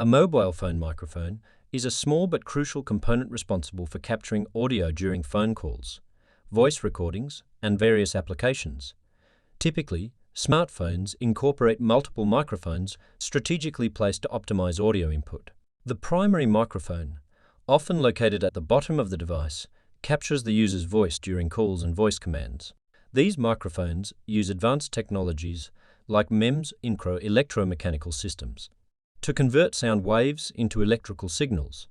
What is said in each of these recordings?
A mobile phone microphone is a small but crucial component responsible for capturing audio during phone calls, voice recordings, and various applications. Typically, smartphones incorporate multiple microphones strategically placed to optimize audio input. The primary microphone, often located at the bottom of the device, captures the user's voice during calls and voice commands. These microphones use advanced technologies like MEMS electromechanical systems to convert sound waves into electrical signals.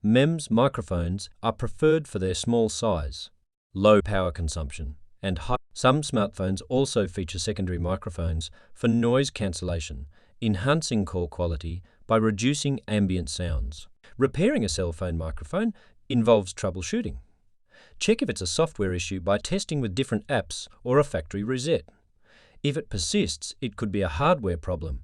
MEMS microphones are preferred for their small size, low power consumption, and high. Some smartphones also feature secondary microphones for noise cancellation, enhancing call quality by reducing ambient sounds. Repairing a cell phone microphone involves troubleshooting. Check if it's a software issue by testing with different apps or a factory reset. If it persists, it could be a hardware problem.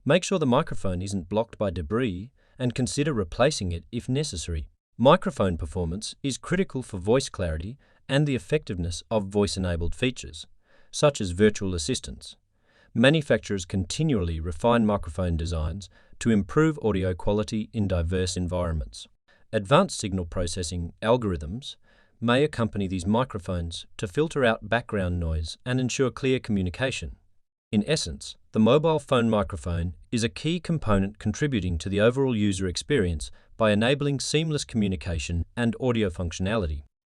Make sure the microphone isn't blocked by debris and consider replacing it if necessary. Microphone performance is critical for voice clarity and the effectiveness of voice-enabled features, such as virtual assistants. Manufacturers continually refine microphone designs to improve audio quality in diverse environments. Advanced signal processing algorithms may accompany these microphones to filter out background noise and ensure clear communication. In essence, the mobile phone microphone is a key component contributing to the overall user experience by enabling seamless communication and audio functionality.